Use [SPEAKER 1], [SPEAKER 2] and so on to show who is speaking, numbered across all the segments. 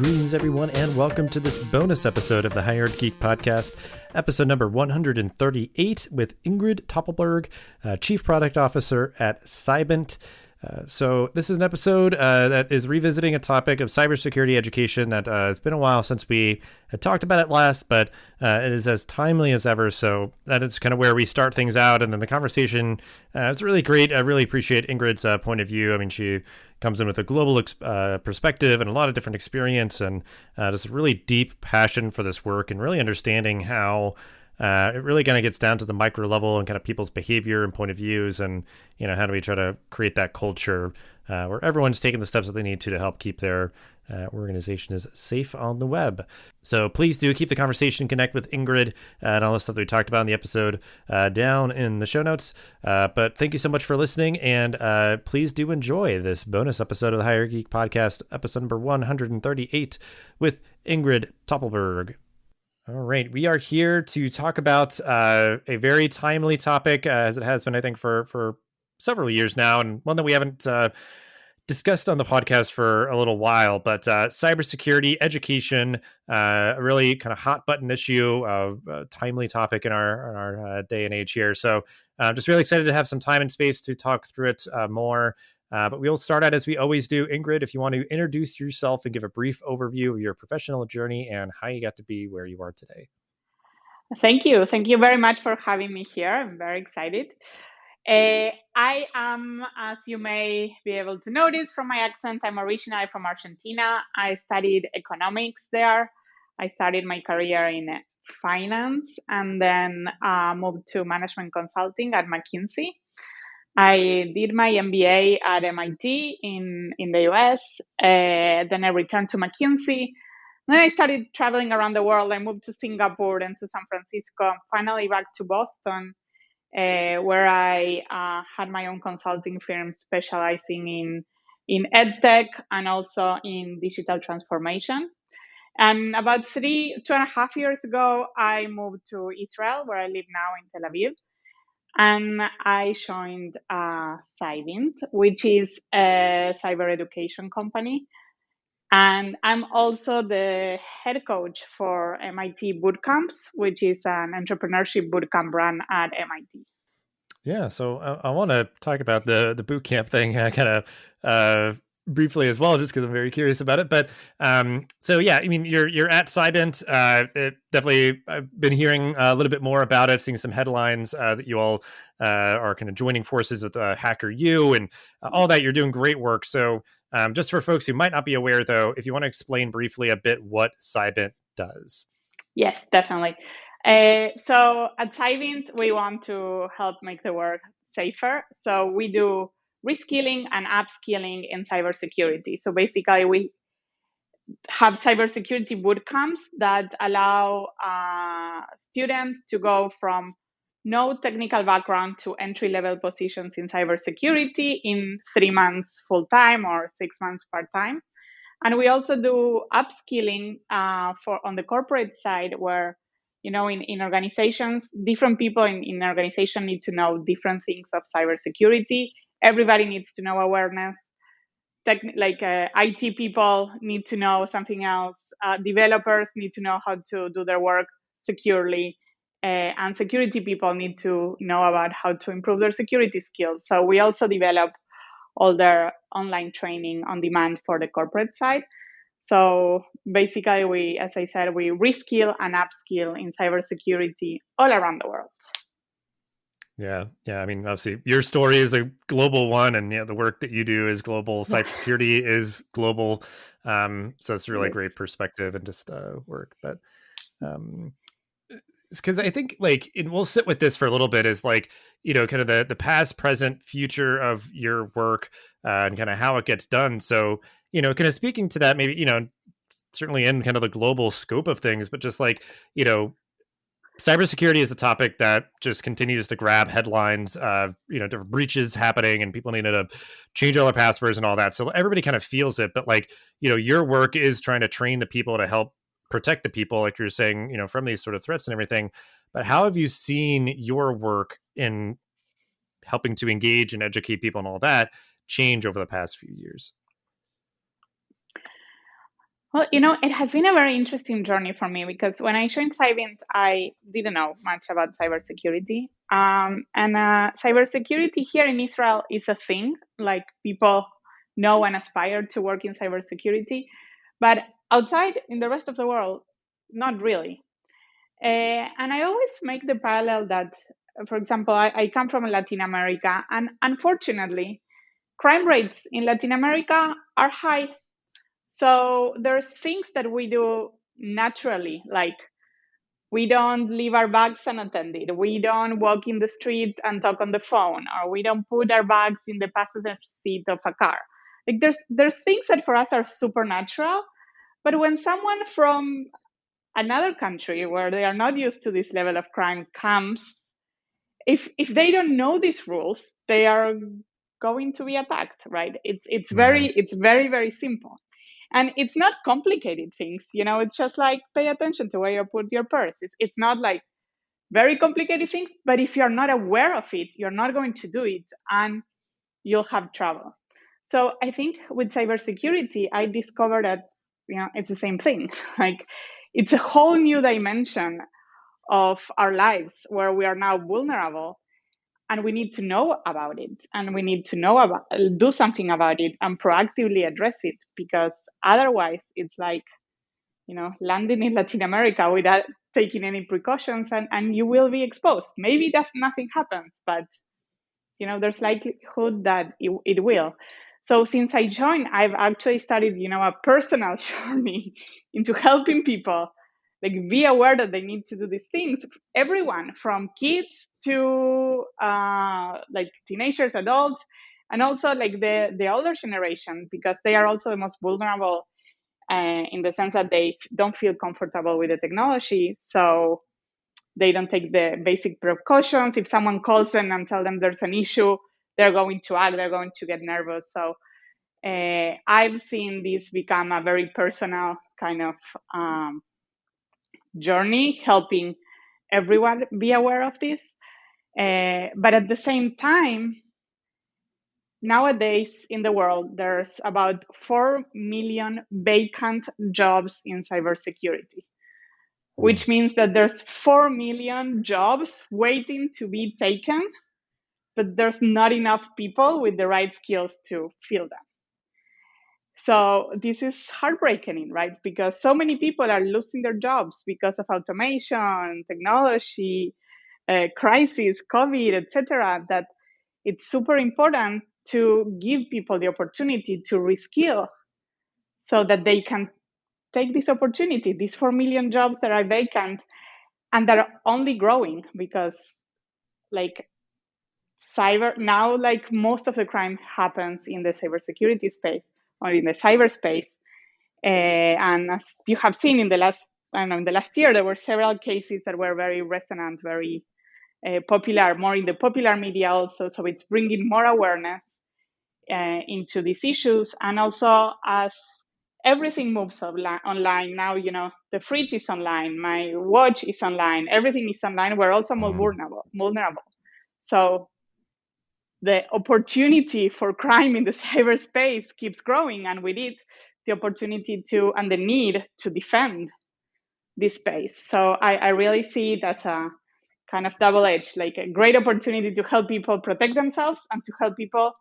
[SPEAKER 1] Greetings, everyone, and welcome to this bonus episode of the Hired Geek Podcast, episode number 138 with Ingrid Toppelberg, Chief Product Officer at Cybent. So this is an episode that is revisiting a topic of cybersecurity education that it's been a while since we had talked about it last, but it is as timely as ever. So that is kind of where we start things out. And then the conversation is really great. I really appreciate Ingrid's point of view. I mean, she comes in with a global perspective and a lot of different experience and just a really deep passion for this work and really understanding how it really kind of gets down to the micro level and kind of people's behavior and point of views, and how do we try to create that culture where everyone's taking the steps that they need to help keep their organization is safe on the web. So please do keep the conversation, connect with Ingrid and all the stuff that we talked about in the episode down in the show notes. But thank you so much for listening, and please do enjoy this bonus episode of the Higher Geek Podcast, episode number 138 with Ingrid Toppelberg. All right, we are here to talk about a very timely topic, as it has been, I think, for several years now, and one that we haven't discussed on the podcast for a little while, but cybersecurity education, a really kind of hot button issue, a timely topic in our day and age here. So I'm just really excited to have some time and space to talk through it more. But we'll start out as we always do. Ingrid, if you want to introduce yourself and give a brief overview of your professional journey and how you got to be where you are today.
[SPEAKER 2] Thank you. Thank you very much for having me here. I'm very excited. I am, as you may be able to notice from my accent, I'm originally from Argentina. I studied economics there. I started my career in finance and then moved to management consulting at McKinsey. I did my MBA at MIT in the US. Then I returned to McKinsey. Then I started traveling around the world. I moved to Singapore and to San Francisco, and finally back to Boston, where I had my own consulting firm specializing in EdTech and also in digital transformation. And about 2.5 years ago, I moved to Israel, where I live now in Tel Aviv. And I joined Cybent, which is a cyber education company. And I'm also the head coach for MIT Bootcamps, which is an entrepreneurship bootcamp run at MIT.
[SPEAKER 1] Yeah, so I want to talk about the bootcamp thing kind of briefly as well, just because I'm very curious about it. But so yeah, I mean, you're at Cybent. Definitely, I've been hearing a little bit more about it, seeing some headlines that you all are kind of joining forces with HackerU and all that. You're doing great work. So just for folks who might not be aware, though, if you want to explain briefly a bit what Cybent does.
[SPEAKER 2] Yes, definitely. So at Cybent, we want to help make the work safer. So we do reskilling and upskilling in cybersecurity. So basically, we have cybersecurity bootcamps that allow students to go from no technical background to entry-level positions in cybersecurity in 3 months full-time or 6 months part-time. And we also do upskilling on the corporate side, where in organizations, different people in organization need to know different things of cybersecurity. Everybody needs to know awareness. IT people need to know something else. Developers need to know how to do their work securely. And security people need to know about how to improve their security skills. So we also develop all their online training on demand for the corporate side. So basically, we reskill and upskill in cybersecurity all around the world.
[SPEAKER 1] Yeah. I mean, obviously, your story is a global one, and the work that you do is global. Cybersecurity is global, so that's a really great perspective and just work. But because I think we'll sit with this for a little bit, is kind of the past, present, future of your work and kind of how it gets done. So kind of speaking to that, maybe certainly in kind of the global scope of things, but just cybersecurity is a topic that just continues to grab headlines. Different breaches happening, and people needing to change all their passwords and all that. So everybody kind of feels it, but your work is trying to train the people to help protect the people, like you're saying, from these sort of threats and everything. But how have you seen your work in helping to engage and educate people and all that change over the past few years?
[SPEAKER 2] Well, it has been a very interesting journey for me because when I joined Cybint, I didn't know much about cybersecurity. And cybersecurity here in Israel is a thing. Like people know and aspire to work in cybersecurity, but outside in the rest of the world, not really. And I always make the parallel that, for example, I come from Latin America, and unfortunately, crime rates in Latin America are high. So there's things that we do naturally, like we don't leave our bags unattended, we don't walk in the street and talk on the phone, or we don't put our bags in the passenger seat of a car. Like there's things that for us are supernatural, but when someone from another country where they are not used to this level of crime comes, if they don't know these rules, they are going to be attacked, right?
[SPEAKER 1] Mm-hmm.
[SPEAKER 2] It's very very simple. And it's not complicated things, it's just like pay attention to where you put your purse. It's not like very complicated things, but if you're not aware of it, you're not going to do it and you'll have trouble. So I think with cybersecurity, I discovered that it's the same thing. Like it's a whole new dimension of our lives where we are now vulnerable, and we need to know about it, and we need to know about do something about it and proactively address it, because otherwise it's like landing in Latin America without taking any precautions, and you will be exposed. Maybe that's nothing happens, but there's likelihood that it will. So since I joined, I've actually started a personal journey into helping people like be aware that they need to do these things. Everyone from kids to like teenagers, adults, and also like the older generation, because they are also the most vulnerable in the sense that they don't feel comfortable with the technology. So they don't take the basic precautions. If someone calls them and tell them there's an issue, they're going to act, they're going to get nervous. So I've seen this become a very personal kind of journey, helping everyone be aware of this. But at the same time, nowadays in the world, there's about 4 million vacant jobs in cybersecurity, which means that there's 4 million jobs waiting to be taken, but there's not enough people with the right skills to fill them. So this is heartbreaking, right? Because so many people are losing their jobs because of automation, technology, crisis, COVID, etc. That it's super important to give people the opportunity to reskill so that they can take this opportunity, these 4 million jobs that are vacant and that are only growing, because like cyber now, like most of the crime happens in the cybersecurity space or in the cyberspace. And as you have seen in the last, I don't know, in the last year, there were several cases that were very resonant, very popular, more in the popular media also. So it's bringing more awareness into these issues. And also, as everything moves online now, the fridge is online, my watch is online, everything is online. We're also more vulnerable. So the opportunity for crime in the cyberspace keeps growing, and with it, the opportunity to and the need to defend this space. So I really see it as a kind of double edged, like a great opportunity to help people protect themselves and to help people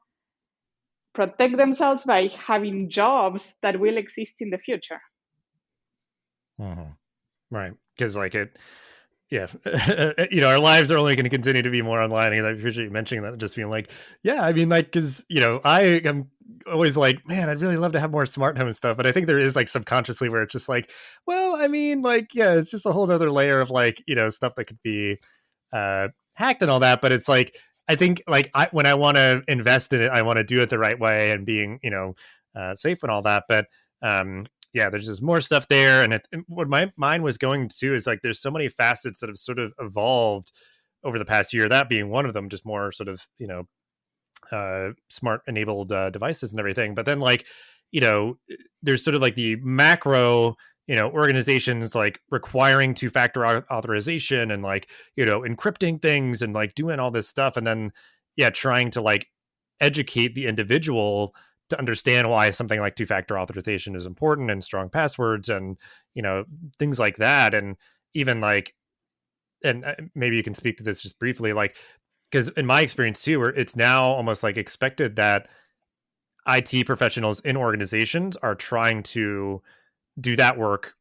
[SPEAKER 2] protect themselves by having jobs that will exist in the future.
[SPEAKER 1] Mm-hmm. Right. Because like it, yeah, our lives are only going to continue to be more online. And I appreciate you mentioning that, just being like, yeah, I mean, like, because, I am always like, man, I'd really love to have more smart home stuff. But I think there is like subconsciously where it's just like, well, I mean, like, yeah, it's just a whole other layer of like, stuff that could be hacked and all that. But it's like, I think like when I want to invest in it, I want to do it the right way and being, safe and all that. But yeah, there's just more stuff there. And what my mind was going to is like, there's so many facets that have sort of evolved over the past year, that being one of them, just more sort of, smart enabled devices and everything. But then like, there's sort of like the macro, organizations like requiring two-factor authorization and like, encrypting things and like doing all this stuff. And then, yeah, trying to like educate the individual to understand why something like two-factor authorization is important and strong passwords and, things like that. And even like, and maybe you can speak to this just briefly, like, because in my experience too, where it's now almost like expected that IT professionals in organizations are trying to do that work.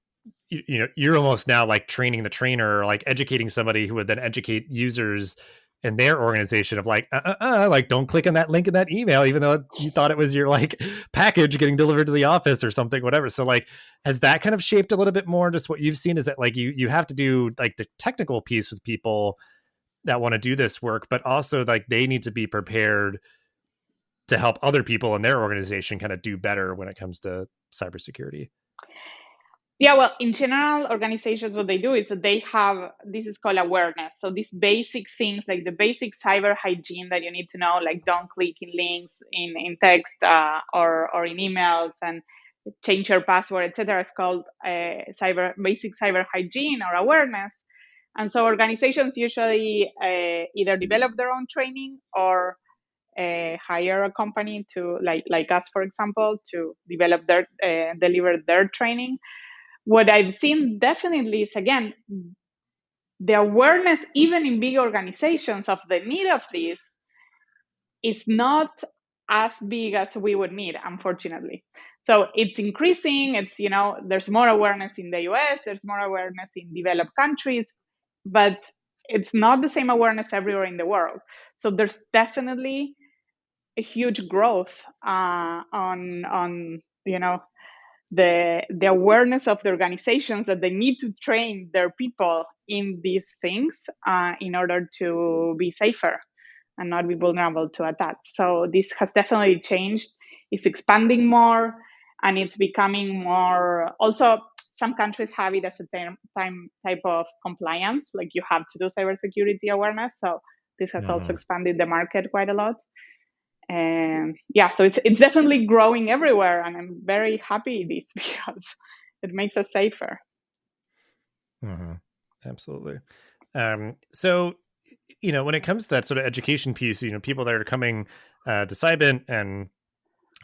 [SPEAKER 1] You're almost now like training the trainer, or like educating somebody who would then educate users in their organization of like, like don't click on that link in that email, even though you thought it was your like package getting delivered to the office or something, whatever. So like, has that kind of shaped a little bit more just what you've seen? Is that like you have to do like the technical piece with people that want to do this work, but also like they need to be prepared to help other people in their organization kind of do better when it comes to cybersecurity?
[SPEAKER 2] Yeah, well, in general, organizations, what they do is that they have, this is called awareness. So these basic things, like the basic cyber hygiene that you need to know, like don't click in links in text or in emails, and change your password, etc. It's called basic cyber hygiene or awareness. And so organizations usually either develop their own training or hire a company to, like us, for example, to develop deliver their training. What I've seen definitely is, again, the awareness, even in big organizations, of the need of this is not as big as we would need, unfortunately. So it's increasing. It's, there's more awareness in the US, there's more awareness in developed countries, but it's not the same awareness everywhere in the world. So there's definitely a huge growth on the awareness of the organizations that they need to train their people in these things in order to be safer and not be vulnerable to attacks. So this has definitely changed. It's expanding more, and it's becoming more. Also, some countries have it as a type of compliance, like you have to do cybersecurity awareness. So this has also expanded the market quite a lot. And yeah, so it's definitely growing everywhere, and I'm very happy it is because it makes us safer.
[SPEAKER 1] Absolutely. So, when it comes to that sort of education piece, people that are coming to Cybint, and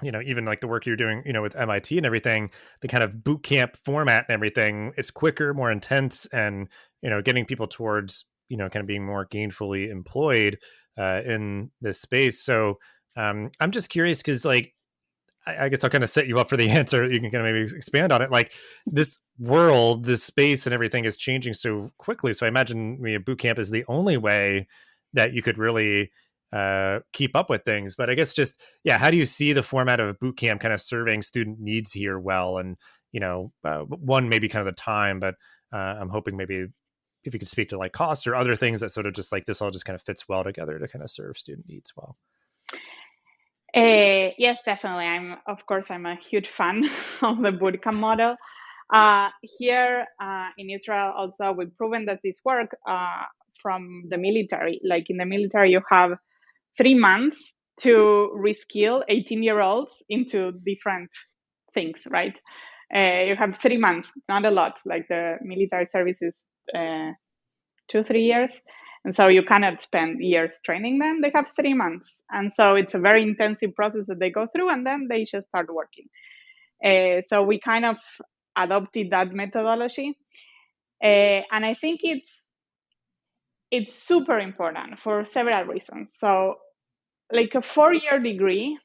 [SPEAKER 1] even like the work you're doing, with MIT and everything, the kind of boot camp format and everything, it's quicker, more intense, and getting people towards kind of being more gainfully employed in this space. So I'm just curious because, like, I guess I'll kind of set you up for the answer. You can kind of maybe expand on it. Like, this world, this space and everything is changing so quickly. So I imagine boot camp is the only way that you could really keep up with things. But I guess just, yeah, how do you see the format of a boot camp kind of serving student needs here well? And, one, maybe kind of the time, but I'm hoping maybe if you could speak to like cost or other things that sort of just like this all just kind of fits well together to kind of serve student needs well.
[SPEAKER 2] Yes, definitely. I'm a huge fan of the bootcamp model. Here in Israel, also, we've proven that this works from the military. Like in the military, you have 3 months to reskill 18-year-olds into different things, right? You have 3 months, not a lot. Like the military service is 2-3 years. And so you cannot spend years training them. They have 3 months. And so it's a very intensive process that they go through, and then they just start working. So we kind of adopted that methodology. And I think it's super important for several reasons. So like a 4-year degree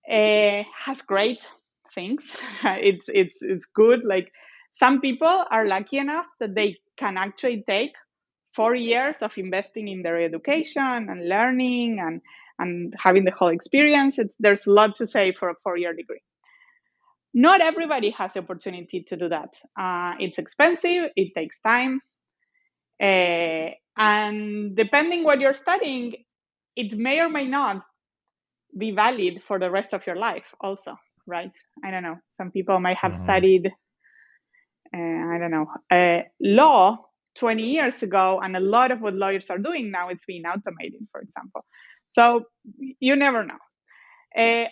[SPEAKER 2] has great things. It's good. Like some people are lucky enough that they can actually take 4 years of investing in their education and learning and having the whole experience. There's a lot to say for a 4-year degree. Not everybody has the opportunity to do that. It's expensive, it takes time. And depending what you're studying, it may or may not be valid for the rest of your life also, right? I don't know. Some people might have studied, law 20 years ago, and a lot of what lawyers are doing now, it's being automated, for example. So you never know.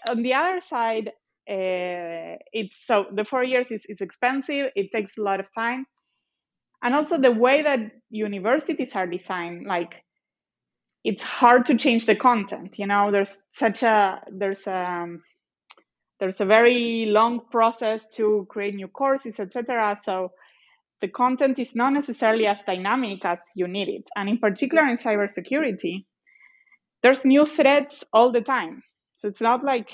[SPEAKER 2] On the other side, the 4 years is expensive. It takes a lot of time. And also the way that universities are designed, like it's hard to change the content. There's a very long process to create new courses, etc. So the content is not necessarily as dynamic as you need it. And in particular in cybersecurity, there's new threats all the time. So it's not like,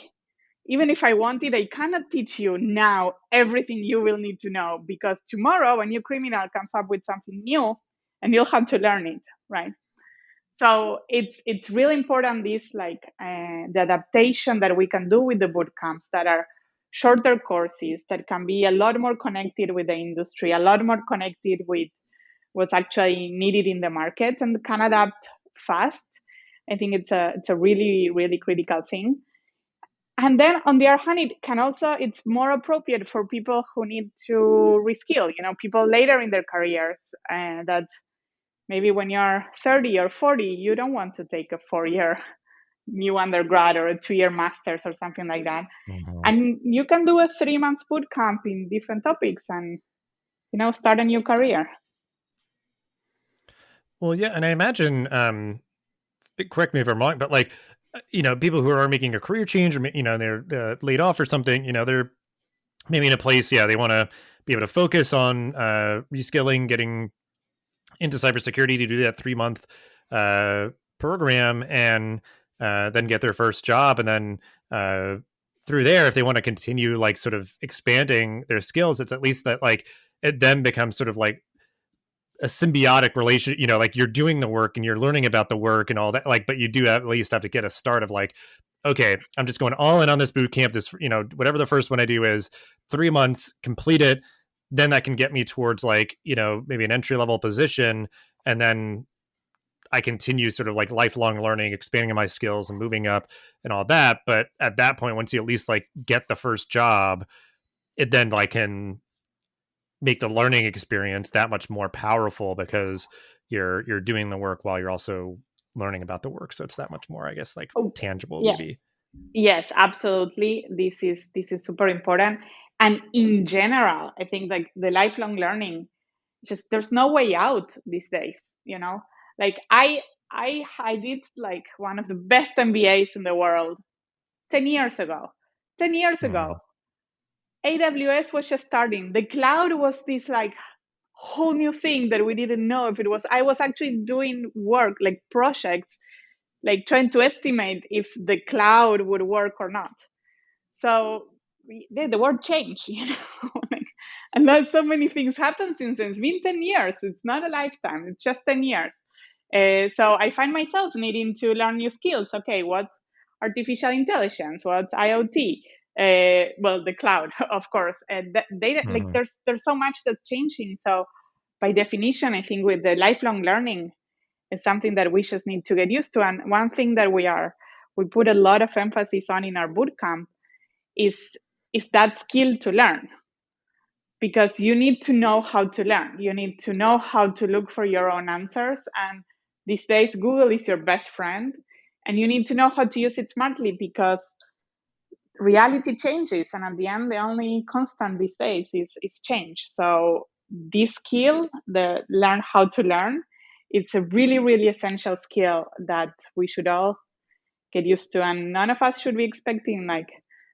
[SPEAKER 2] even if I wanted, I cannot teach you now everything you will need to know, because tomorrow a new criminal comes up with something new and you'll have to learn it, right? So it's really important, this the adaptation that we can do with the boot camps that are shorter courses that can be a lot more connected with the industry, a lot more connected with what's actually needed in the market, and can adapt fast. I think it's a really, really critical thing. And then on the other hand, it's more appropriate for people who need to reskill, people later in their careers, that maybe when you're 30 or 40, you don't want to take a 4-year new undergrad or a 2-year master's or something like that.
[SPEAKER 1] Mm-hmm.
[SPEAKER 2] And you can do a 3-month boot camp in different topics and, start a new career.
[SPEAKER 1] Well, yeah. And I imagine, correct me if I'm wrong, but like, people who are making a career change or, they're laid off or something, they're maybe in a place, they want to be able to focus on reskilling, getting into cybersecurity to do that 3-month program, and then get their first job. And then through there, if they want to continue like sort of expanding their skills, it's at least that like it then becomes sort of like a symbiotic relation, like you're doing the work and you're learning about the work and all that, like, but you do at least have to get a start of like, okay, I'm just going all in on this boot camp, this, whatever the first one I do is, 3 months, complete it. Then that can get me towards like, maybe an entry level position. And then I continue sort of like lifelong learning, expanding my skills and moving up and all that. But at that point, once you at least like get the first job, it then like can make the learning experience that much more powerful, because you're doing the work while you're also learning about the work. So it's that much more, I guess, like tangible,
[SPEAKER 2] yeah.
[SPEAKER 1] maybe.
[SPEAKER 2] Yes, absolutely. This is super important. And in general, I think like the lifelong learning, just there's no way out these days, Like I did like one of the best MBAs in the world 10 years ago. 10 years ago, AWS was just starting. The cloud was this like whole new thing that we didn't know if it was. I was actually doing work, like projects, like trying to estimate if the cloud would work or not. So the world changed, like, and there's so many things happened since then. It's been 10 years. It's not a lifetime. It's just 10 years. So I find myself needing to learn new skills. Okay, what's artificial intelligence? What's IoT? Well, the cloud, of course. Data, like there's so much that's changing. So by definition, I think with the lifelong learning is something that we just need to get used to. And one thing that we put a lot of emphasis on in our bootcamp is that skill to learn, because you need to know how to learn. You need to know how to look for your own answers. And these days, Google is your best friend, and you need to know how to use it smartly, because reality changes. And at the end, the only constant these days is change. So this skill, the learn how to learn, it's a really, really essential skill that we should all get used to. And none of us should be expecting like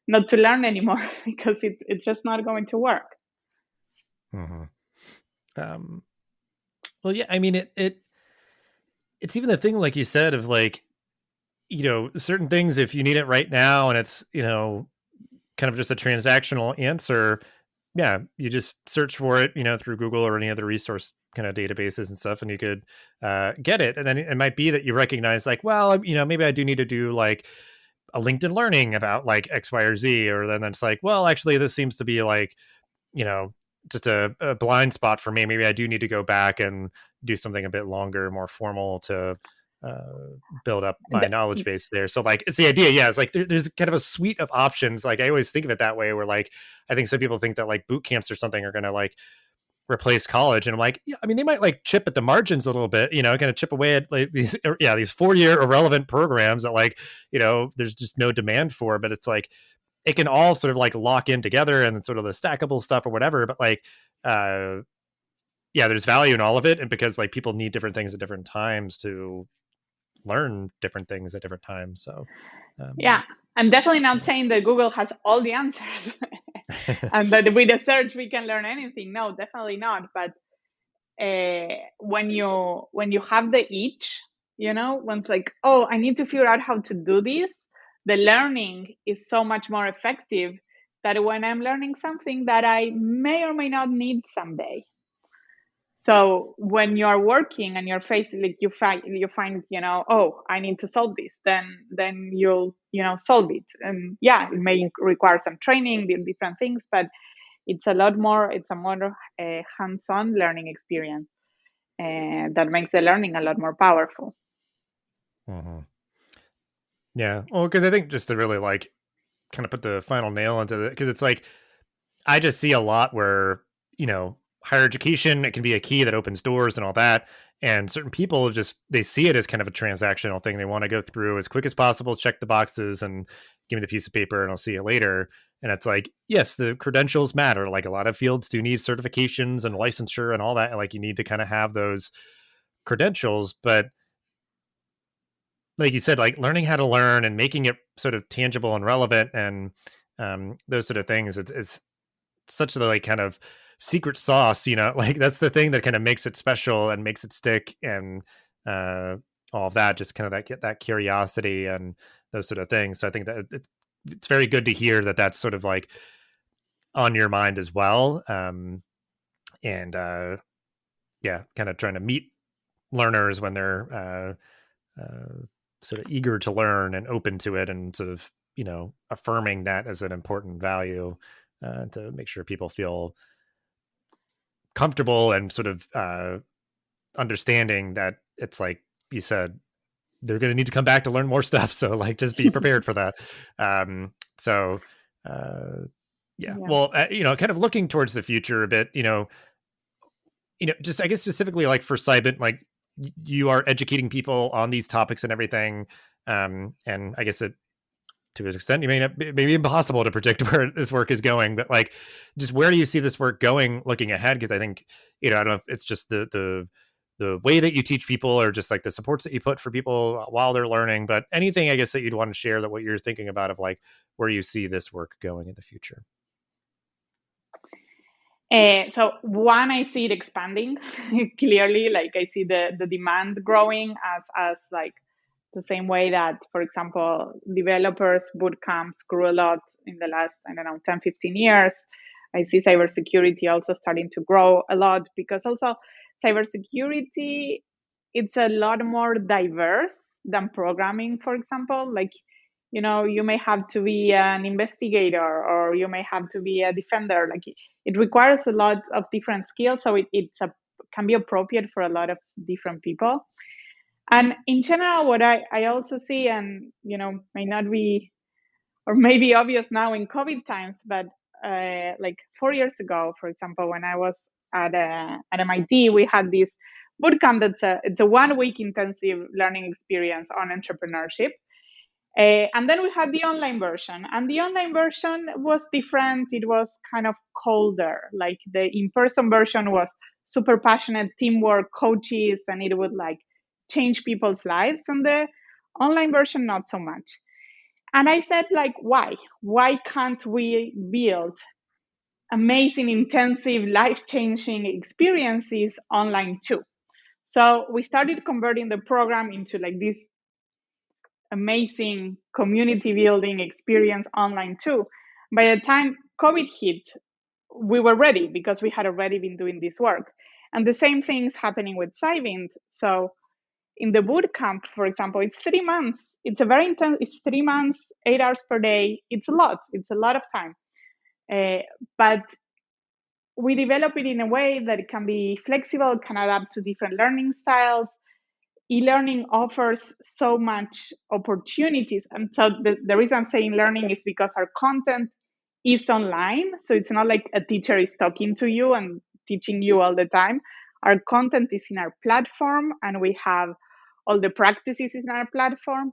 [SPEAKER 2] not to learn anymore, because it's just not going to work.
[SPEAKER 1] Well, yeah, I mean, it's even the thing, like you said, of like, certain things, if you need it right now and it's, kind of just a transactional answer, yeah, you just search for it, through Google or any other resource kind of databases and stuff, and you could get it. And then it might be that you recognize like, well, maybe I do need to do like a LinkedIn learning about like X, Y, or Z, or then it's like, well, actually, this seems to be like, just a blind spot for me. Maybe I do need to go back and do something a bit longer, more formal to build up my knowledge base there. So like, it's the idea. Yeah. It's like, there's kind of a suite of options. Like I always think of it that way, where like, I think some people think that like boot camps or something are going to like replace college. And I'm like, yeah, I mean, they might like chip at the margins a little bit, kind of chip away at like these 4-year irrelevant programs that like, there's just no demand for, but it's like, it can all sort of like lock in together and sort of the stackable stuff or whatever. But like, there's value in all of it. And because like people need different things at different times to learn different things at different times. So
[SPEAKER 2] yeah, I'm definitely not saying that Google has all the answers and that with a search we can learn anything. No, definitely not. But when you have the itch, when it's like, oh, I need to figure out how to do this, the learning is so much more effective than when I'm learning something that I may or may not need someday. So when you're working and you're facing, like, you find, oh, I need to solve this, then you'll, solve it. And yeah, it may require some training, different things, but it's a more hands-on learning experience, and that makes the learning a lot more powerful.
[SPEAKER 1] Mm-hmm. Yeah. Well, because I think just to really like kind of put the final nail into it, because it's like I just see a lot where, higher education, it can be a key that opens doors and all that. And certain people they see it as kind of a transactional thing. They want to go through as quick as possible, check the boxes and give me the piece of paper and I'll see you later. And it's like, yes, the credentials matter. Like a lot of fields do need certifications and licensure and all that. And like you need to kind of have those credentials. But like you said, like learning how to learn and making it sort of tangible and relevant and those sort of things, it's such a like kind of secret sauce, like that's the thing that kind of makes it special and makes it stick and all of that, just kind of that curiosity and those sort of things. So I think that it's very good to hear that that's sort of like on your mind as well. And yeah, kind of trying to meet learners when they're sort of eager to learn and open to it and sort of, affirming that as an important value to make sure people feel comfortable and sort of understanding that it's like you said, they're going to need to come back to learn more stuff. So like, just be prepared for that. So yeah. Well, kind of looking towards the future a bit, just I guess specifically like for Cybint, like you are educating people on these topics and everything. And I guess to an extent, you maybe impossible to predict where this work is going, but like, just where do you see this work going looking ahead? Because I think, I don't know if it's just the way that you teach people or just like the supports that you put for people while they're learning, but anything, I guess, that you'd want to share that what you're thinking about of like where you see this work going in the future.
[SPEAKER 2] So one, I see it expanding clearly. Like I see the demand growing as like the same way that, for example, developers boot camps grew a lot in the last, 10, 15 years. I see cybersecurity also starting to grow a lot because also cybersecurity, it's a lot more diverse than programming, for example. Like, you may have to be an investigator or you may have to be a defender. Like it requires a lot of different skills. So can be appropriate for a lot of different people. And in general, what I also see, and may not be or maybe obvious now in COVID times, but like 4 years ago, for example, when I was at MIT, we had this bootcamp it's a 1 week intensive learning experience on entrepreneurship. And then we had the online version, and the online version was different. It was kind of colder. Like the in-person version was super passionate teamwork, coaches, and it would like change people's lives. And the online version, not so much. And I said, like, why? Why can't we build amazing, intensive, life-changing experiences online too? So we started converting the program into like this amazing community building experience online too. By the time COVID hit, we were ready because we had already been doing this work. And the same thing's happening with Cybint. So in the boot camp, for example, it's 3 months. It's a very intense, it's 3 months, 8 hours per day. It's a lot. It's a lot of time. But we develop it in a way that it can be flexible, can adapt to different learning styles. E-learning offers so much opportunities. And so the reason I'm saying learning is because our content is online. So it's not like a teacher is talking to you and teaching you all the time. Our content is in our platform and we have all the practices in our platform,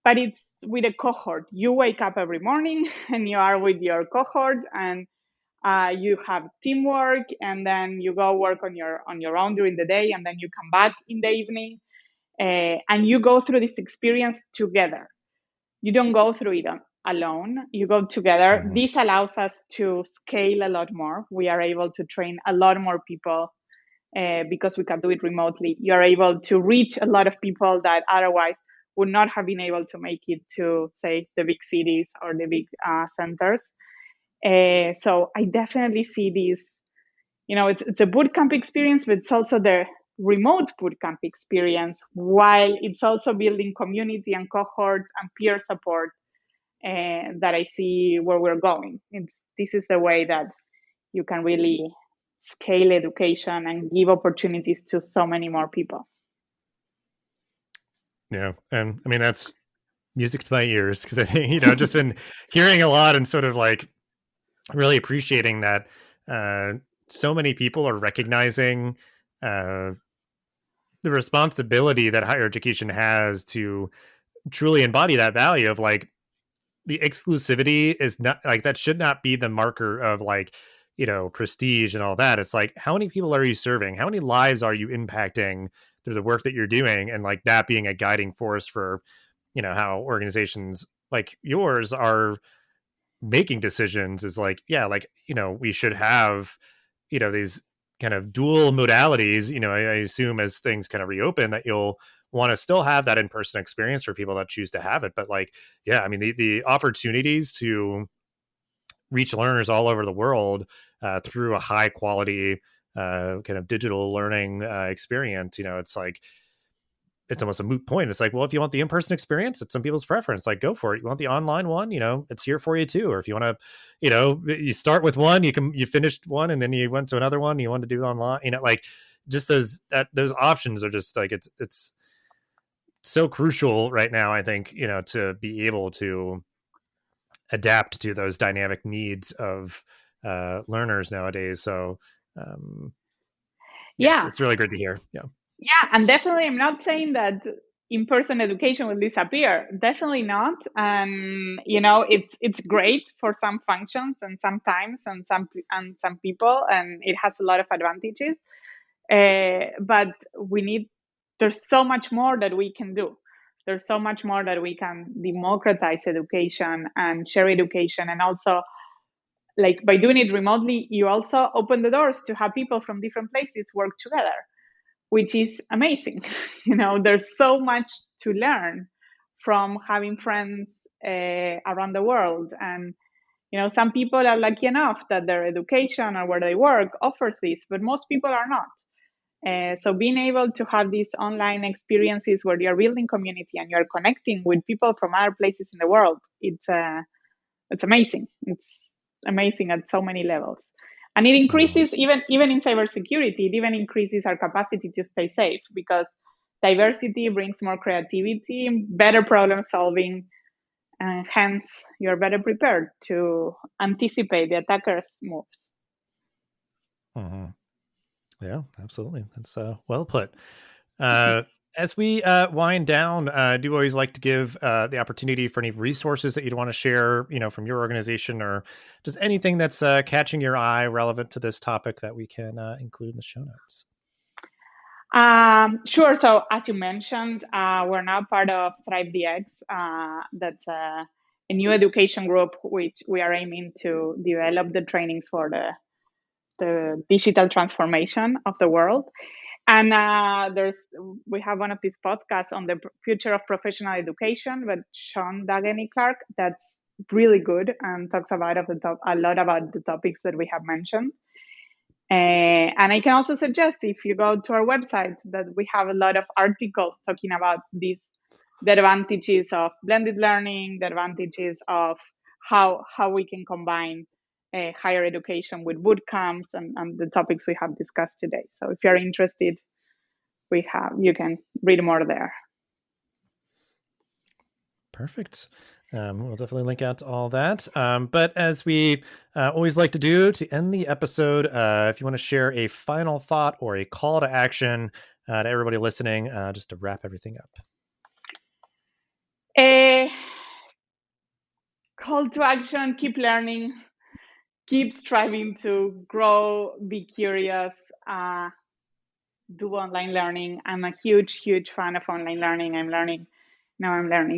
[SPEAKER 2] but it's with a cohort. You wake up every morning and you are with your cohort and you have teamwork, and then you go work on your own during the day, and then you come back in the evening. and you go through this experience together. You don't go through it alone. You go together.
[SPEAKER 1] Mhm.
[SPEAKER 2] This allows us to scale a lot more. We are able to train a lot more people because we can do it remotely. You're able to reach a lot of people that otherwise would not have been able to make it to, say, the big cities or the big centers. So I definitely see this. It's a bootcamp experience, but it's also the remote bootcamp experience, while it's also building community and cohort and peer support that I see where we're going. This is the way that you can really scale education and give opportunities to so many more people.
[SPEAKER 1] Yeah, and I mean that's music to my ears because I think just been hearing a lot and sort of like really appreciating that so many people are recognizing uh, the responsibility that higher education has to truly embody that value of like the exclusivity is not like that should not be the marker of like prestige and all that. It's like how many people are you serving, how many lives are you impacting through the work that you're doing, and like that being a guiding force for how organizations like yours are making decisions is like like we should have these kind of dual modalities. I assume as things kind of reopen that you'll want to still have that in-person experience for people that choose to have it, but like I mean the opportunities to reach learners all over the world through a high quality kind of digital learning experience, it's like it's almost a moot point. It's like, well, if you want the in-person experience, it's some people's preference. Like, go for it. You want the online one, it's here for you too. Or if you want to, you start with one, you finished one, and then you went to another one. You want to do it online, like just those options are just like it's so crucial right now. I think to be able to adapt to those dynamic needs of learners nowadays. So, yeah,
[SPEAKER 2] Yeah,
[SPEAKER 1] it's really great to hear. Yeah.
[SPEAKER 2] yeah, and definitely, I'm not saying that in-person education will disappear. Definitely not. And it's great for some functions and sometimes and some people, and it has a lot of advantages. But there's so much more that we can do. There's so much more that we can democratize education and share education, and also like by doing it remotely, you also open the doors to have people from different places work together, which is amazing. There's so much to learn from having friends around the world. And, some people are lucky enough that their education or where they work offers this, but most people are not. So being able to have these online experiences where you're building community and you're connecting with people from other places in the world, it's amazing. It's amazing at so many levels. And it increases, even in cybersecurity, it even increases our capacity to stay safe, because diversity brings more creativity, better problem solving, and hence you're better prepared to anticipate the attacker's moves.
[SPEAKER 1] Mm-hmm. Yeah, absolutely. That's well put. As we wind down, I do always like to give the opportunity for any resources that you'd want to share, from your organization, or just anything that's catching your eye relevant to this topic that we can include in the show notes.
[SPEAKER 2] Sure. So as you mentioned, we're now part of ThriveDX. That's a new education group which we are aiming to develop the trainings for the digital transformation of the world. And we have one of these podcasts on the future of professional education with Sean Dageney Clark. That's really good and talks about a lot about the topics that we have mentioned. And I can also suggest, if you go to our website, that we have a lot of articles talking about the advantages of blended learning, the advantages of how we can combine higher education with boot camps, and the topics we have discussed today. So if you're interested, you can read more there.
[SPEAKER 1] Perfect. We'll definitely link out to all that. But as we always like to do to end the episode, if you want to share a final thought or a call to action to everybody listening, just to wrap everything up.
[SPEAKER 2] Call to action: keep learning, keep striving to grow, be curious, do online learning. I'm a huge, huge fan of online learning. I'm learning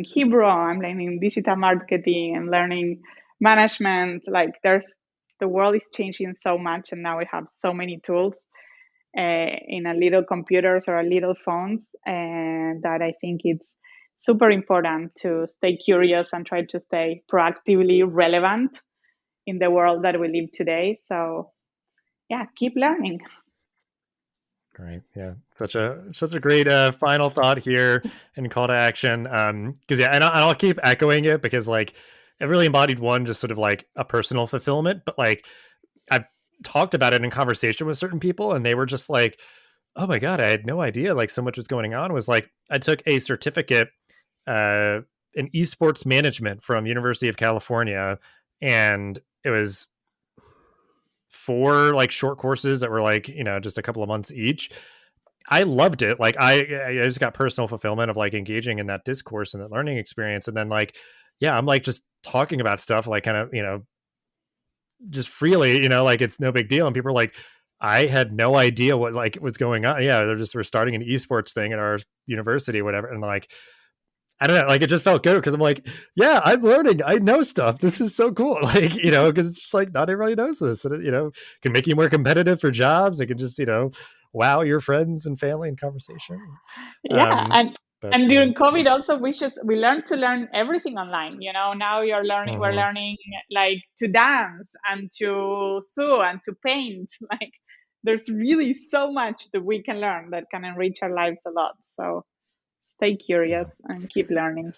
[SPEAKER 2] Hebrew, I'm learning digital marketing, I'm learning management. Like the world is changing so much, and now we have so many tools in a little computers or a little phones, and that I think it's super important to stay curious and try to stay proactively relevant in the world that we live today. So yeah, keep learning.
[SPEAKER 1] Great. Yeah. Such a great final thought here and call to action. Because yeah, and I'll keep echoing it because like it really embodied one, just sort of like a personal fulfillment, but like I've talked about it in conversation with certain people and they were just like, oh my God, I had no idea like so much was going on. It was like I took a certificate in esports management from University of California, and it was 4 like short courses that were like, just a couple of months each. I loved it. Like I just got personal fulfillment of like engaging in that discourse and that learning experience. And then like, yeah, I'm like just talking about stuff like kind of, just freely, like it's no big deal. And people are like, I had no idea what like was going on. Yeah, we're starting an esports thing at our university, whatever. And like, I don't know, like it just felt good because I'm like, yeah, I'm learning. I know stuff. This is so cool. Like, because it's just like not everybody knows this. And it, can make you more competitive for jobs. It can just, wow your friends and family in conversation.
[SPEAKER 2] Yeah,
[SPEAKER 1] But
[SPEAKER 2] and during COVID also we learned to learn everything online. Now we're learning like to dance and to sew and to paint. Like there's really so much that we can learn that can enrich our lives a lot. So stay curious and keep learning.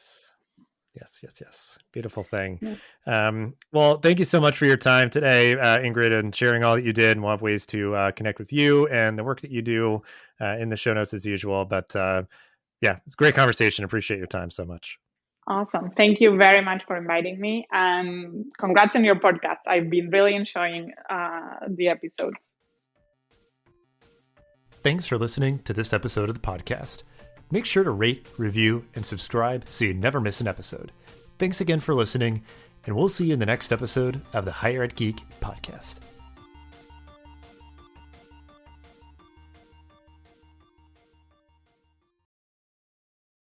[SPEAKER 1] Yes. Beautiful thing.
[SPEAKER 2] Yeah.
[SPEAKER 1] Well, thank you so much for your time today, Ingrid, and sharing all that you did. And we'll have ways to connect with you and the work that you do in the show notes as usual. But yeah, it's a great conversation. Appreciate your time so much.
[SPEAKER 2] Awesome. Thank you very much for inviting me. And congrats on your podcast. I've been really enjoying the episodes.
[SPEAKER 1] Thanks for listening to this episode of the podcast. Make sure to rate, review, and subscribe so you never miss an episode. Thanks again for listening, and we'll see you in the next episode of the Higher Ed Geek podcast.